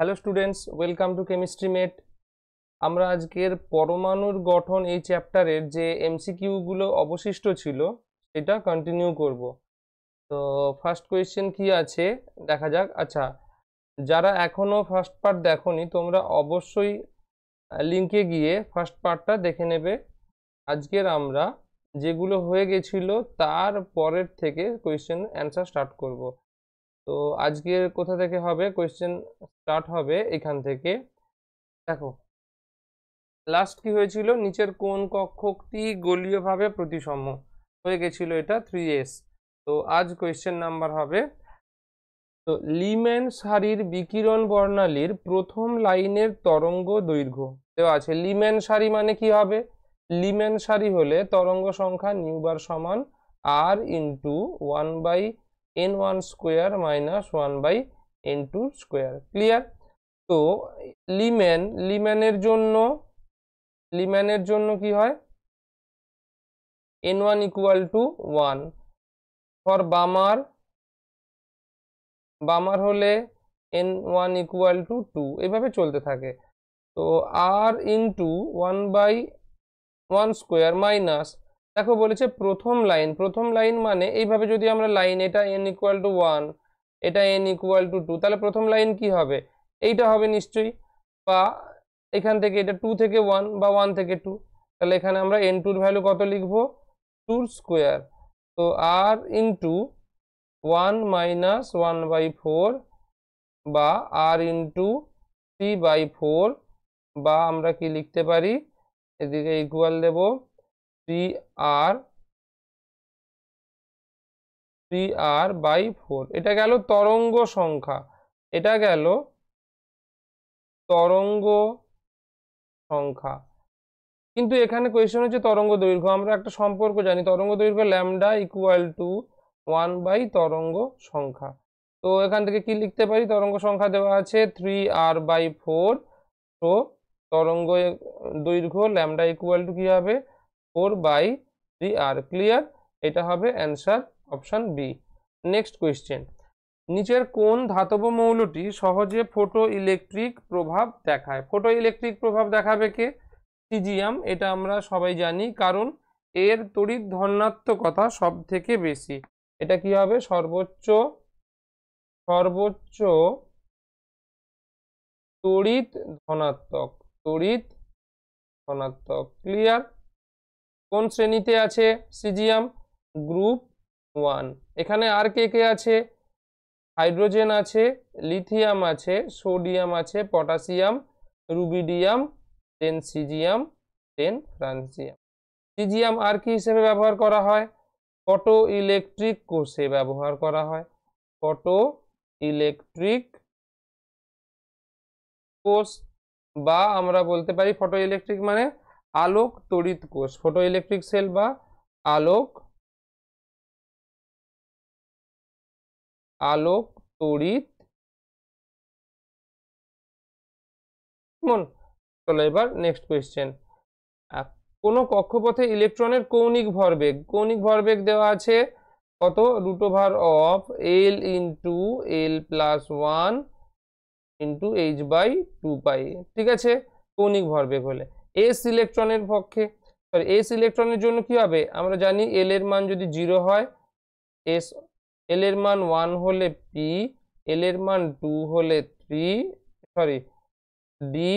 Hello students, welcome to chemistry mate. আমরা আজকের পরমাণুর গঠন এই চ্যাপ্টারের যে এমসিকিউগুলো অবশিষ্ট ছিল সেটা কন্টিনিউ করব। তো ফার্স্ট কোয়েশ্চেন কি আছে দেখা যাক। আচ্ছা, যারা এখনো ফার্স্ট পার্ট দেখোনি তোমরা অবশ্যই লিঙ্কে গিয়ে ফার্স্ট পার্টটা দেখে নেবে। আজকের আমরা যেগুলো হয়ে গেছিল তার পরের থেকে কোয়েশ্চেন অ্যান্সার স্টার্ট করব। তো আজকের কোথা থেকে হবে কোয়েশ্চেন স্টার্ট হবে এখান থেকে। দেখো, লাস্ট কি হয়েছিল, নিচের কোন কক্ষকটি গোলীয়ভাবে প্রতিসম হয়ে গেছিল, এটা 3s। তো আজ কোয়েশ্চেন নাম্বার হবে, তো লিম্যান সারির বিকিরণ বর্ণালীর প্রথম লাইনের তরঙ্গ দৈর্ঘ্য দেওয়া আছে। লিম্যান সারি মানে কি হবে? লিম্যান সারি হলে তরঙ্গ সংখ্যা নিউবার সমান r into 1/n1 square minus 1/n2 square. Clear? তো লিম্যানের জন্য কি হয়, n1 ইকুয়াল টু 1। ফর বামার হলে n1 ইকুয়াল টু 2, এইভাবে চলতে থাকে। তো r ইন্টু 1/1 স্কোয়ার মাইনাস, দেখো বলেছে প্রথম লাইন মানে এইভাবে যদি আমরা লাইন, এটা n ইকুয়াল টু 1, এটা n ইকুয়াল টু 2, তাহলে প্রথম লাইন কি হবে? এইটা হবে নিশ্চয়ই। বা এখান থেকে এটা 2 থেকে 1 বা 1 থেকে 2, তাহলে এখানে আমরা n2 এর ভ্যালু কত লিখবো? 2 স্কোয়ার। তো r ইন্টু 1 মাইনাস 1/4 বা r ইন্টু 3/4, বা আমরা কি লিখতে পারি, এদিকে ইকুয়াল দেব 3r/4। এটা গেল তরঙ্গ সংখ্যা, এটা গেল তরঙ্গ সংখ্যা। কিন্তু এখানে কোয়েশ্চেন হচ্ছে তরঙ্গ দৈর্ঘ্য। আমরা একটা সম্পর্ক জানি, তরঙ্গ দৈর্ঘ্য ল্যামডা ইকুয়াল টু 1 তরঙ্গ সংখ্যা। তো এখান থেকে কি লিখতে পারি, তরঙ্গ সংখ্যা দেওয়া আছে 3r/4। তো তরঙ্গ দৈর্ঘ্য ল্যামডা ইকুয়াল টু কি হবে, 4/3r। ক্লিয়ার? এটা হবে answer option B. Next question, নিচের কোন ধাতব মৌলটি সহজে ফটো ইলেকট্রিক প্রভাব দেখায়? ফটো ইলেকট্রিক প্রভাব দেখাবে কে? সিজিয়াম। এটা আমরা সবাই জানি, কারণ এর তড়িৎ ধনাত্মকতা সব থেকে বেশি। এটা কি হবে, সর্বোচ্চ তড়িৎ ধনাত্মক। ক্লিয়ার? কোন শ্রেণীতে আছে সিজিয়াম? গ্রুপ 1। এখানে আর কে কে আছে? হাইড্রোজেন আছে, লিথিয়াম আছে, সোডিয়াম আছে, পটাশিয়াম, রুবিডিয়াম, দেন সিজিয়াম, দেন ফ্রান্সিয়াম। সিজিয়াম আর কি হিসেবে ব্যবহার করা হয়? ফটো ইলেকট্রিক কোষে ব্যবহার করা হয়। ফটো ইলেকট্রিক কোষ, বা আমরা বলতে পারি ফটো ইলেকট্রিক মানে আলোক তড়িৎ কোষ। ফটো ইলেকট্রিক সেল বা আলোক তড়িৎ। চলো এবার নেক্সট কোয়েশ্চেন। কোন কক্ষপথে ইলেকট্রনের কৌণিক ভরবেগ দেওয়া আছে কত? √L into L+1 into h/2π। ঠিক আছে, কৌণিক ভরবেগ হলে। এস ইলেকট্রনের জন্য কি হবে, আমরা জানি এল এর মান যদি 0 হয়, এল এর মান 1 হলে p, এল এর মান 2 হলে 3, ডি,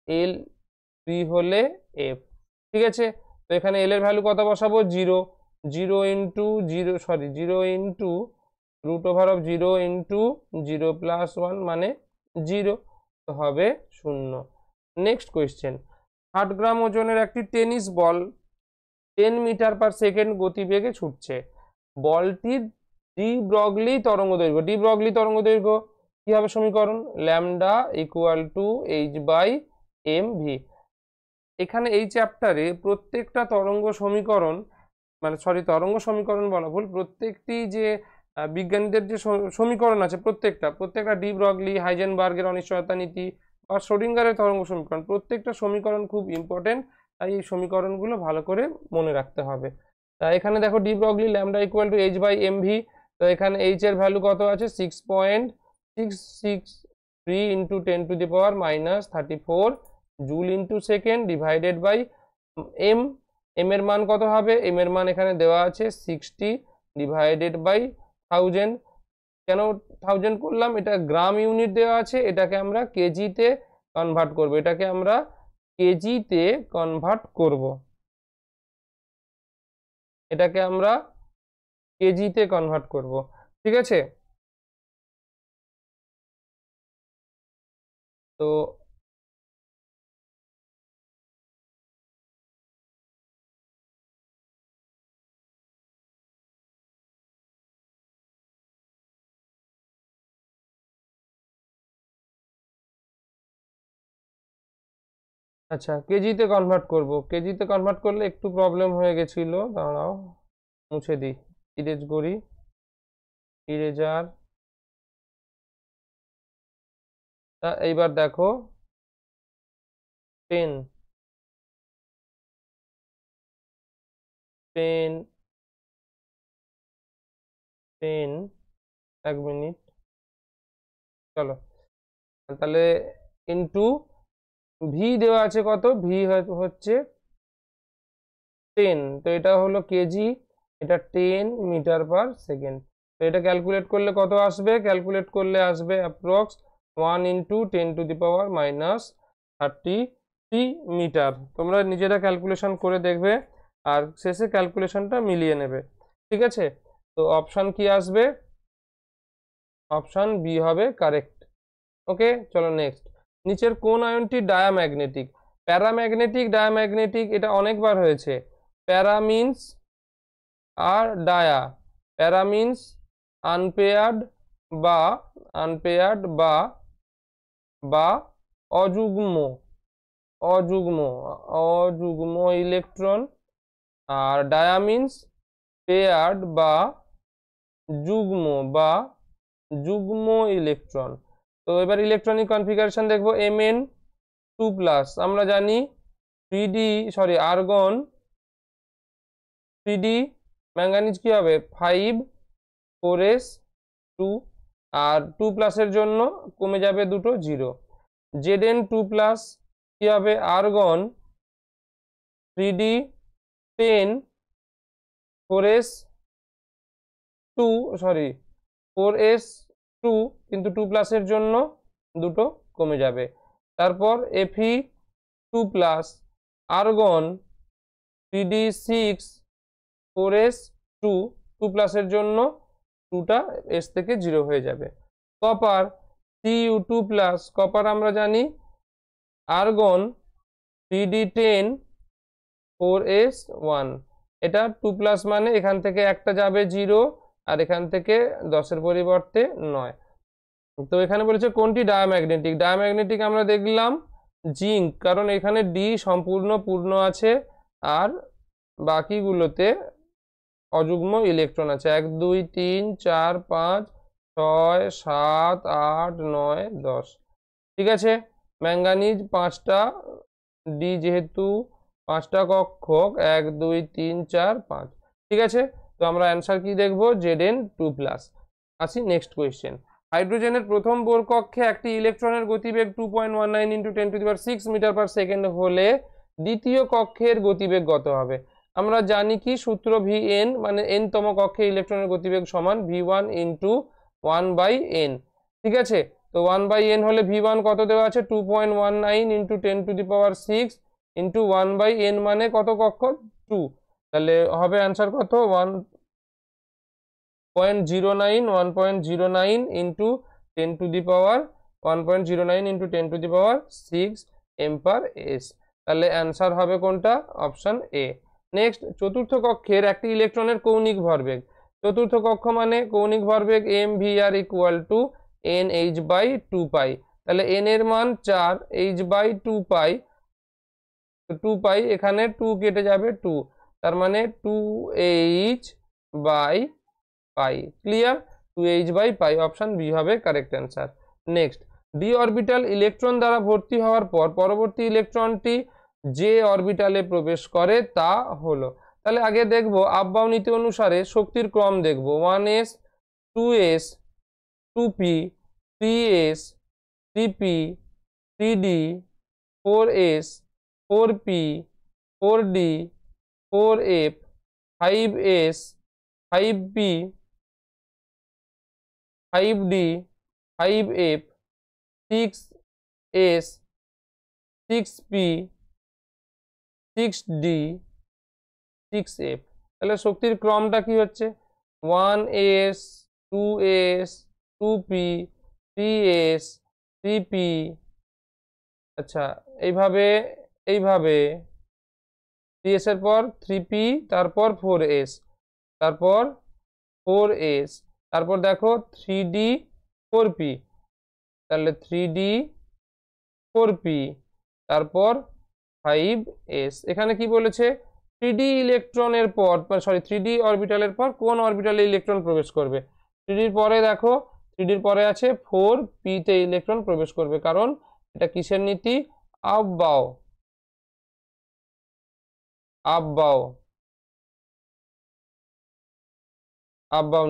এল 3 হলে এফ। ঠিক আছে, তো এখানে এল এর ভ্যালু কত বসাবো? 0 ইন্টু 0 ইন্টু √0 ইন্টু 0+1 মানে 0, তো হবে 0। নেক্সট কোয়েশ্চেন, 60 গ্রাম ওজনের একটি tennis ball 10 metre per second গতিবেগে ছুটছে। বলটির ডি ব্রগলি তরঙ্গ দৈর্ঘ্য কি হবে সমীকরণ? Lambda equal to h/mv। এখানে এই চ্যাপ্টারে প্রত্যেকটা তরঙ্গ সমীকরণ বলা ভুল, প্রত্যেকটি যে বিজ্ঞানীদের যে সমীকরণ আছে প্রত্যেকটা ডি ব্রগলি, হাইজেনবার্গের অনিশ্চয়তা নীতি বা শ্রোডিঙ্গারের তরঙ্গ সমীকরণ, প্রত্যেকটা সমীকরণ খুব ইম্পর্টেন্ট। তাই এই সমীকরণগুলো ভালো করে মনে রাখতে হবে। এখানে দেখো de Broglie lambda equal to h/mv। তো এখানে h এর ভ্যালু কত আছে? 6.663 3 into 10 to the power minus 34 joule into second divided by M. M এর মান কত হবে? এম এর মান এখানে দেওয়া আছে 60 ডিভাইডেড বাই 1000। কেন 1000 করলাম? এটা গ্রাম ইউনিট দেওয়া আছে, এটাকে আমরা কেজিতে কনভার্ট করব, এটাকে আমরা কেজিতে কনভার্ট করব, এটাকে আমরা কেজিতে কনভার্ট করব। ঠিক আছে, তো আচ্ছা কেজিতে কনভার্ট করব, কেজিতে কনভার্ট করলে একটু প্রবলেম হয়ে গেছিল, দাঁড়াও মুছে দিই, ইরেজ করি, ইরেজার। এইবার দেখো 10 10 10 এক মিনিট, চলো তাহলে ইন্টু ভি দেওয়া আছে কত? ভি হচ্ছে 10, তো এটা হলো কেজি, এটা 10 মিটার পার সেকেন্ড। তো এটা ক্যালকুলেট করলে কত আসবে? ক্যালকুলেট করলে আসবে approx 1 into 10 to the power minus 33 metre. তোমরা নিজেরা ক্যালকুলেশন করে দেখবে আর শেষে ক্যালকুলেশনটা মিলিয়ে নেবে। ঠিক আছে, তো অপশান কি আসবে? অপশান বি হবে কারেক্ট। ওকে, চলো নেক্সট। নিচের কোন আয়নটি ডায়াম্যাগনেটিক? প্যারাম্যাগনেটিক, ডায়াম্যাগনেটিক এটা অনেকবার হয়েছে। প্যারা মিন্স আর ডায়া। প্যারা মিন্স আনপেয়ার্ড বা বা অযুগ্ম, অযুগ্ম ইলেকট্রন। আর ডায়া মিন্স পেয়ার্ড বা যুগ্ম যুগ্ম ইলেকট্রন। তো এবার ইলেকট্রনিক কনফিগারেশন দেখবো। Mn2+, আমরা জানি 3d আর্গন 3d, ম্যাঙ্গানিজ কি হবে 5 4s2, আর 2+ এর জন্য কমে যাবে দুটো 0। Zn2+ কি হবে? আর্গন 3d 10 4s2 4s2, কিন্তু 2+ এর জন্য দুটো কমে যাবে। তারপর Fe2+ আর্গন 3d6 4s2, 2+ এর জন্য 2টা s থেকে 0 হয়ে যাবে। কপার Cu2+, কপার আমরা জানি আর্গন 3d10 4s1, এটা 2+ মানে এখান থেকে একটা যাবে 0 আর এখান থেকে 10-এর পরিবর্তে 9। তো এখানে বলেছে কোনটি ডায়াম্যাগনেটিক? ডায়াম্যাগনেটিক আমরা দেখলাম জিঙ্ক, কারণ এখানে ডি সম্পূর্ণ পূর্ণ আছে আর বাকিগুলোতে অযুগ্ম ইলেকট্রন আছে। 1 2 3 4 5 6 7 8 9 10। ঠিক আছে, ম্যাঙ্গানিজ 5টা, ডি যেহেতু 5টা কক্ষক 1 2 3 4 5। ঠিক আছে, তো আমরা অ্যান্সার কি দেখবো? Zn2+। আসি নেক্সট কোয়েশ্চেন। হাইড্রোজেনের প্রথম বোর কক্ষে একটি ইলেকট্রনের গতিবেগ 2.19 × 10⁶ মিটার পার সেকেন্ড হলে দ্বিতীয় কক্ষের গতিবেগ কত হবে? আমরা জানি কি সূত্র Vn, মানে n তম কক্ষে ইলেকট্রনের গতিবেগ সমান V1 × 1/n। ঠিক আছে, তো 1/n হলে V1 কত দেওয়া আছে? 2.19 × 10⁶ ইন্টু 1/n মানে কত কক্ষ? 2। তাহলে হবে অ্যান্সার কত? 1.09 ইন্টু 10⁻1.09 × 10⁶ m/s। তাহলে অ্যান্সার হবে কোনটা? Option A. নেক্সট, চতুর্থ কক্ষের একটি ইলেকট্রনের কৌণিক ভরবেগ। চতুর্থ কক্ষ মানে কৌণিক ভরবেগ mvr = nh/2π। তাহলে n এর মান 4, h/2π, 2π এখানে 2 কেটে যাবে 2, তার মানে 2h/π। Clear? 2h/π, option B হবে correct answer. Next, D orbital electron দ্বারা ভর্তি হওয়ার পর পরবর্তী ইলেকট্রনটি যে অরবিটালে প্রবেশ করে তা হলো। তাহলে আগে দেখব আফবাউ নীতি অনুসারে শক্তির ক্রম দেখব। 1s 2s 2p 3s 3p 3d 4s 4p 4d 4f 5s 5p 5d 5f 6s 6p 6d 6f। তাহলে শক্তির ক্রমটা কি হচ্ছে 1s 2s 2p 3s 3p। আচ্ছা এইভাবে 3s এর পর 3p তারপর 4s তারপর 4s তারপর দেখো 3d 4p তাহলে 3d 4p তারপর 5s। এখানে কি বলেছে 3d ইলেকট্রনের পর সরি 3d অরবিটালের পর কোন অরবিটালে ইলেকট্রন প্রবেশ করবে। 3d এর পরে দেখো 3d এর পরে আছে 4p তে ইলেকট্রন প্রবেশ করবে, কারণ এটা কিসের নীতি আফবাও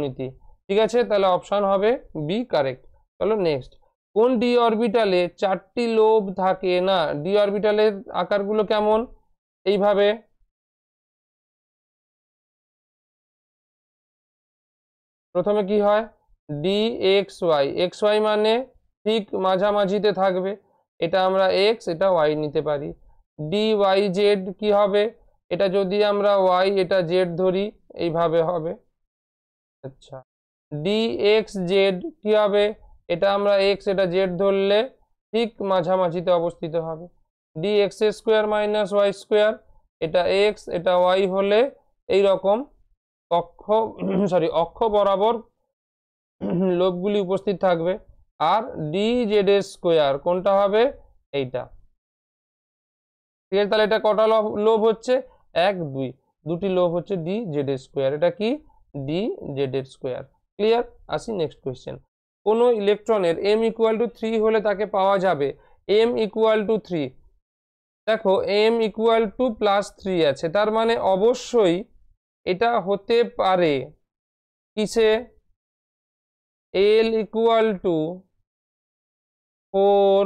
নীতি। ঠিক আছে, তাহলে অপশন হবে বি কারেক্ট। চলো নেক্সট, কোন ডি অরবিটালে 4টি লোব থাকে না। ডি অরবিটালের আকারগুলো কেমন, এইভাবে প্রথমে কি হয় ডি এক্স ওয়াই মানে ঠিক মাঝামাঝিতে থাকবে, এটা আমরা এক্স এটা ওয়াই নিতে পারি। ডি ওয়াই জেড কি হবে, এটা যদি আমরা ওয়াই এটা জেড ধরি এইভাবে হবে। আচ্ছা ডি এক্স জেড কি হবে, এটা আমরা এক্স এটা জেড ধরলে ঠিক মাঝামাঝিতে অবস্থিত হবে। D X square minus Y square, এটা এক্স এটা ওয়াই হলে এই রকম অক্ষ বরাবর লোবগুলি উপস্থিত থাকবে। আর ডি জেড স্কোয়ার কোনটা হবে এইটা। ঠিক আছে, তাহলে এটা কটা লোব হচ্ছে 1 2 দুটি লোব হচ্ছে ডি জেড স্কোয়ার, এটা কি ডি জেড স্কোয়ার। ক্লিয়ার। আসি নেক্সট কোয়েশ্চেন, কোনো ইলেকট্রনের m ইকুয়াল টু 3 হলে তাকে পাওয়া যাবে m ইকুয়াল টু 3। দেখো m ইকুয়াল টু +3 আছে, তার মানে অবশ্যই এটা হতে পারে কিসে l ইকুয়াল টু 4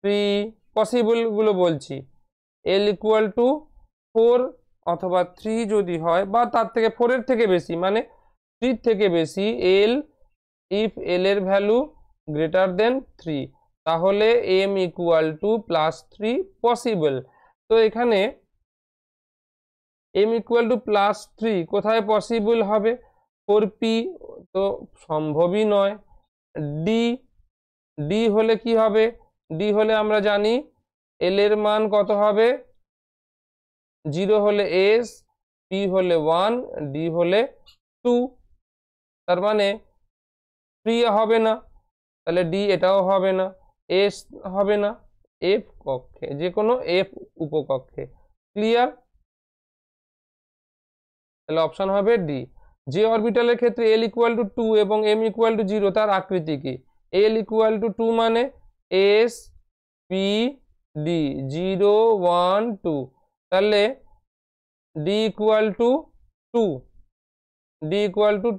3 পসিবল গুলো বলছি, l ইকুয়াল টু 4 অথবা 3 যদি হয় বা তার থেকে 4 এর থেকে বেশি মানে 3 থেকে বেশি l ইফ l এর ভ্যালু গ্রেটার দেন 3, তাহলে m ইকুয়াল টু +3 পসিবল। তো এখানে m ইকুয়াল টু +3 কোথায় পসিবল হবে 4p তো সম্ভবই নয়। ডি হলে কি হবে, ডি হলে আমরা জানি l এর মান কত হবে 0 হলে s, p হলে 1, d হলে 2, তার মানে 3 হবে না, তাহলে ডি এটাও হবে না, এস হবে না, এফ কক্ষে যে কোনো এফ উপকক্ষে। ক্লিয়ার, তাহলে অপশন হবে ডি। যে অরবিটালের ক্ষেত্রে এল ইকুয়াল টু 2 এবং এম ইকুয়াল টু 0 তার আকৃতি কি। এল ইকুয়াল টু 2 মানে এস পি ডি 0 1 2, তাহলে D equal to 2, D equal to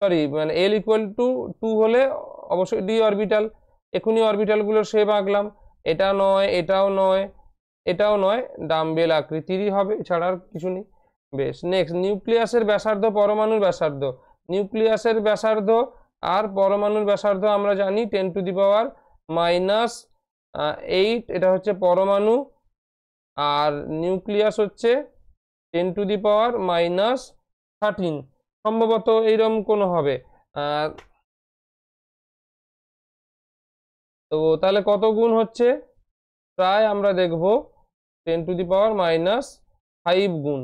sorry মানে এল ইকুয়াল টু 2 হলে অবশ্যই ডি অরবিটাল। এখনই অরবিটালগুলোর শেপ আঁকলাম, এটা নয় এটাও নয় এটাও নয়, ডাম্বেল আকৃতিরই হবে, এছাড়া আর কিছু নেই। বেশ, নেক্সট, নিউক্লিয়াসের ব্যাসার্ধ পরমাণুর ব্যাসার্ধ। নিউক্লিয়াসের ব্যাসার্ধ আর পরমাণুর ব্যাসার্ধ আমরা জানি 10⁻⁻8, এটা হচ্ছে পরমাণু, আর নিউক্লিয়াস হচ্ছে 10⁻⁻13 সম্ভবত এইরকম কোনো হবে। তো তাহলে কত গুণ হচ্ছে, প্রায় আমরা দেখব 10⁻⁻5 গুণ,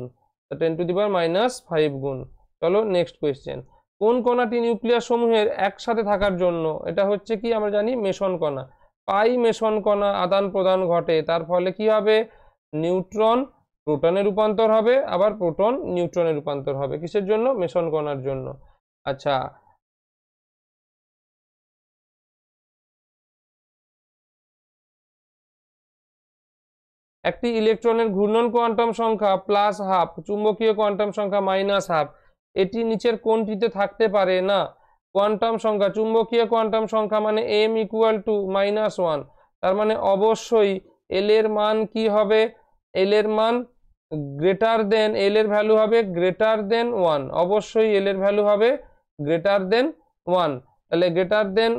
10⁻⁵ গুণ। চলো নেক্সট কোয়েশ্চেন, কোন কণাটি নিউক্লিয়াস সমূহের একসাথে থাকার জন্য, এটা হচ্ছে কি আমরা জানি মেসন কণা, পাই মেসন কণা আদান প্রদান ঘটে, তার ফলে কি হবে নিউট্রন প্রোটনে রূপান্তর হবে, আবার প্রোটন নিউট্রনে রূপান্তর হবে, কিসের জন্য মেসন কণার জন্য। আচ্ছা একটি ইলেকট্রনের ঘূর্ণন কোয়ান্টাম সংখ্যা +12, চুম্বকীয় কোয়ান্টাম সংখ্যা -12, এটি নিচের কোনটিতে থাকতে পারে না। কোয়ান্টাম সংখ্যা, চুম্বকীয় কোয়ান্টাম সংখ্যা মানে m ইকুয়াল টু -1, তার মানে অবশ্যই এল এর মান কি হবে, এল এর মান গ্রেটার দেন, এল এর ভ্যালু হবে গ্রেটার দেন 1, অবশ্যই এল এর ভ্যালু হবে গ্রেটার দেন 1, তাহলে গ্রেটার দেন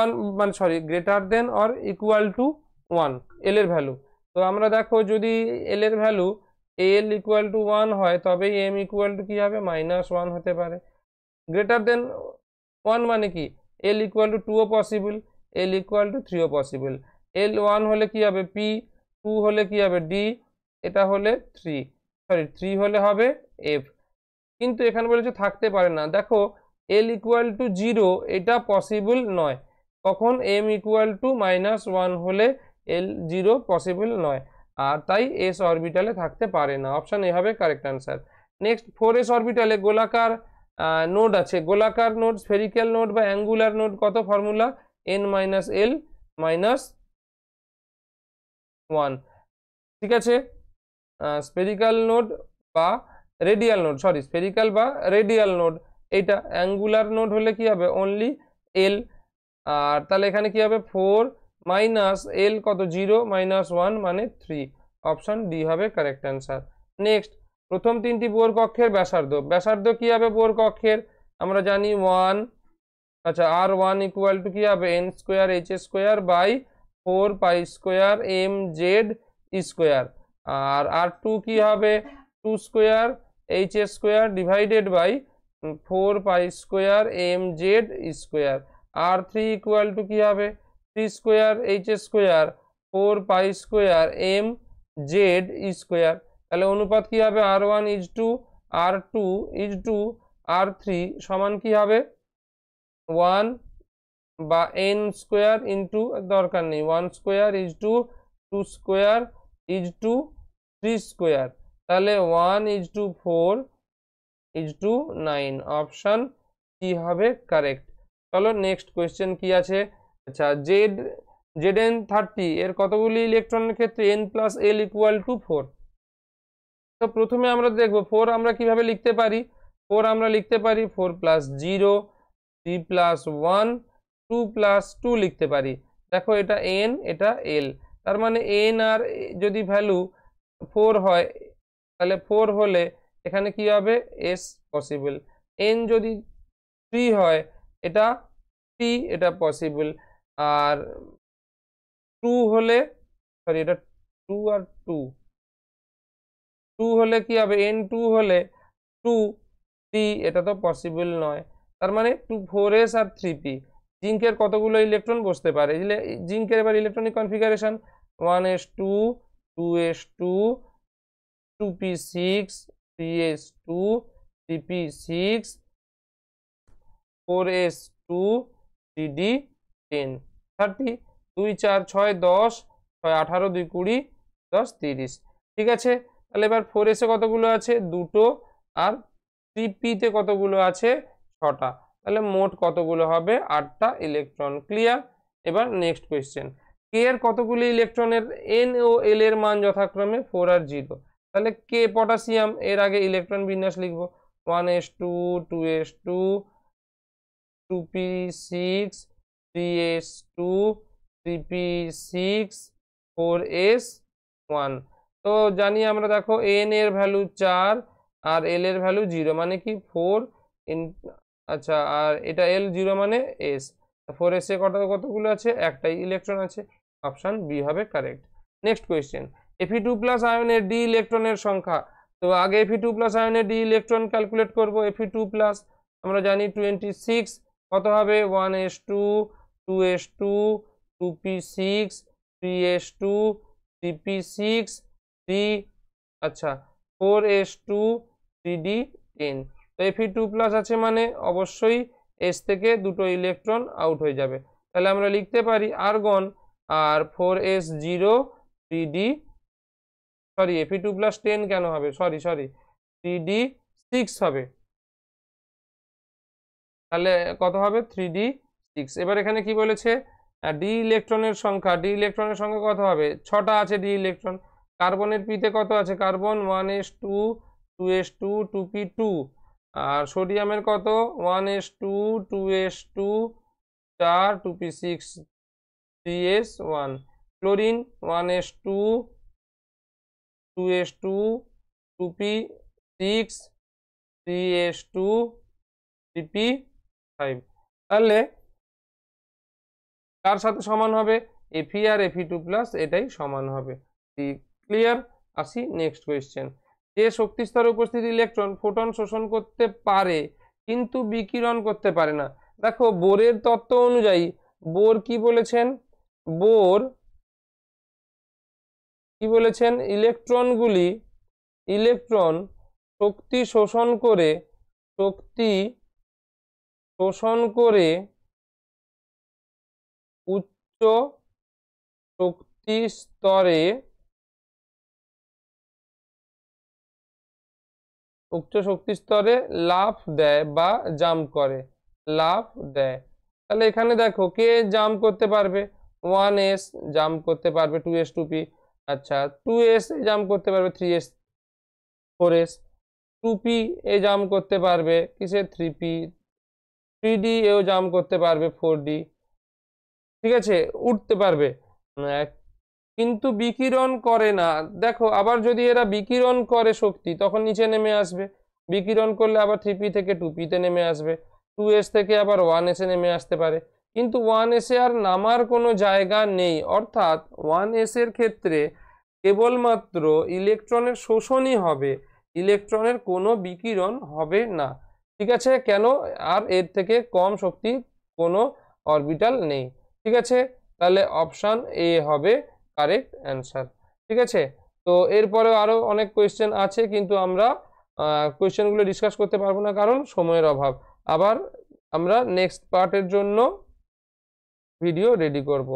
1 মানে sorry greater than or equal to 1 এল এর ভ্যালু। তো আমরা দেখো যদি এল এর ভ্যালু এল ইকুয়াল টু 1 হয় তবেই এম ইকুয়াল টু কি হবে -1 হতে পারে। গ্রেটার দেন 1 মানে কি, এল ইকুয়াল টু 2ও পসিবল, এল ইকুয়াল টু 3ও পসিবল। এল 1 হলে কি হবে পি, 2 হলে কি হবে ডি, এটা হলে 3, সরি 3 হলে হবে এফ। কিন্তু এখানে বলেছে থাকতে পারে না, দেখো এল ইকুয়াল টু 0 এটা পসিবল নয়, কখন এম ইকুয়াল টু -1 হলে এল 0 পসিবল নয়, আর তাই এস অরবিটালে থাকতে পারে না, অপশন এ হবে কারেক্ট অ্যান্সার। নেক্সট 4s অরবিটালে গোলাকার নোড আছে, গোলাকার নোড, স্ফেরিক্যাল নোড বা অ্যাঙ্গুলার নোড কত ফর্মুলা, n - l - 1, ঠিক আছে। স্ফেরিক্যাল নোড বা রেডিয়াল নোড, সরি স্ফেরিক্যাল বা রেডিয়াল নোড, এইটা অ্যাঙ্গুলার নোড হলে কি হবে অনলি এল, আর তাহলে এখানে কি হবে 4 মাইনাস এল কত 0 -1 মানে 3, অপশন ডি হবে কারেক্ট অ্যান্সার। নেক্সট প্রথম তিনটি বোর কক্ষের ব্যাসার্ধ, ব্যাসার্ধ কি হবে বোর কক্ষের, আমরা জানি 1, আচ্ছা আর 1 ইকুয়াল টু কি হবে n square h square by 4 pi square M Z square, আর আর 2 কি হবে 2 square h square divided by 4 pi square M Z square, r 3 equal to কি হবে 3 square h square 4 pi square M Z square, তাহলে অনুপাত কি হবে r1 is two r2 is two r3 সমান কি হবে 1 বা n স্কোয়ার ইন্টু, দরকার নেই 1 square is to 2 square is to 3 square, তাহলে 1 is to 4 is to 9, option কি হবে কারেক্ট। চলো নেক্সট কোয়েশ্চেন কি আছে, আচ্ছা Zn30 এর কতগুলি ইলেকট্রনের ক্ষেত্রে n plus l equal to 4, তো প্রথমে আমরা দেখবো 4 আমরা কিভাবে লিখতে পারি, 4 আমরা লিখতে পারি 4 প্লাস 0, 3 প্লাস 1, 2 প্লাস 2 লিখতে পারি। দেখো এটা n এটা l, তার মানে n আর যদি ভ্যালু 4 হয় তাহলে 4 হলে এখানে কি হবে s পসিবল, n যদি 3 হয় এটা t এটা পসিবল, আর 2 হলে সরি এটা 2 আর 2 হলে কি হবে n2 হলে 2 t এটা তো পসিবল নয়, তার মানে 4s আর 3p। জিঙ্কের কতগুলো ইলেকট্রন বসতে পারে, জিঙ্কের এবার electronic configuration 1s2 2s2 2p6 3s2 3p6 4s2 3d10 30 2 4 6 10 6 18 2 20 10 30, ঠিক আছে। তাহলে এবার 4s এ কতগুলো আছে দুটো, আর 3p তে কতগুলো আছে 6টা, তাহলে মোট কতগুলো হবে 8টা ইলেকট্রন, ক্লিয়ার। এবার নেক্সট কোয়েশ্চেন, কে এর কতগুলি ইলেকট্রনের n ও l এর মান যথাক্রমে 4 আর 0, তাহলে কে পটাশিয়াম, এর আগে ইলেকট্রন বিন্যাস লিখবো 1s2 2s2 2p6 3s2 3p6 4s1, তো জানি আমরা দেখো n এর ভ্যালু 4 আর l এর ভ্যালু 0 মানে কি 4 আচ্ছা আর এটা l 0 মানে s, 4s এ কতগুলো আছে একটাই ইলেকট্রন আছে, অপশন বি হবে কারেক্ট। নেক্সট কোয়েশ্চেন, Fe2+ আয়নের ডি ইলেকট্রনের সংখ্যা, তো আগে Fe2+ আয়নের ডি ইলেকট্রন ক্যালকুলেট করব, Fe2+ আমরা জানি 26, কত হবে 1s2 2s2 2p6 3s2 3p6 3 আচ্ছা 4s2 3d10, তো Fe2+ আছে মানে অবশ্যই s থেকে দুটো ইলেকট্রন আউট হয়ে যাবে, তাহলে আমরা লিখতে পারি আর্গন আর 4s0 3d, সরি Fe2+ 10 কেন হবে, সরি 3d6 হবে, তাহলে কত হবে 3d6। এবার এখানে কি বলেছে ডি ইলেকট্রনের সংখ্যা, ডি ইলেকট্রনের সংখ্যা কত হবে 6টা আছে ডি ইলেকট্রন, কার্বনের পিতে কত আছে কার্বন 1s2 2s2 2p2, আর সোডিয়ামের কত 1s2 2s2 4 2p6 3s1। Chlorine 1s2 2s2 2p6 3s2 3p5। তাহলে কার সাথে সমান হবে Fe আর Fe2 প্লাস, এটাই সমান হবে। ক্লিয়ার? আসি নেক্সট কোয়েশ্চেন। যে শক্তি স্তরে উপস্থিত ইলেকট্রন ফোটন শোষণ করতে পারে কিন্তু বিকিরণ করতে পারে না। দেখো বোরের তত্ত্ব অনুযায়ী বোর কি বলেছেন, বোর কি বলেছেন, ইলেকট্রন শক্তি শোষণ করে উচ্চ শক্তি স্তরে লাফ দেয় বা জাম্প করে, লাফ দেয়। তাহলে এখানে দেখো কে জাম্প করতে পারবে, 1s জাম্প করতে পারবে 2s 2p, আচ্ছা 2s জাম্প করতে পারবে 3s 4s, 2p এ জাম্প করতে পারবে কিসে 3p, 3d এও জাম্প করতে পারবে 4d, ঠিক আছে, উঠতে পারবে, কিন্তু বিকিরণ করে না। দেখো আবার যদি এরা বিকিরণ করে শক্তি তখন নিচে নেমে আসবে, বিকিরণ করলে আবার 3p থেকে 2p তে নেমে আসবে, 2s থেকে আবার 1s এ নেমে আসতে পারে, কিন্তু 1s এ আর নামার কোনো জায়গা নেই। অর্থাৎ 1s এর ক্ষেত্রে কেবলমাত্র ইলেকট্রনের শোষণই হবে, ইলেকট্রনের কোনো বিকিরণ হবে না, ঠিক আছে। কেন? আর এর থেকে কম শক্তি কোনো অরবিটাল নেই, ঠিক আছে। তাহলে অপশান এ হবে কারেক্ট অ্যান্সার, ঠিক আছে। তো এরপরেও আরো অনেক কোয়েশ্চেন আছে, কিন্তু আমরা কোয়েশ্চেনগুলো ডিসকাস করতে পারবো না কারণ সময়ের অভাব। আবার আমরা নেক্সট পার্টের জন্য ভিডিও রেডি করব।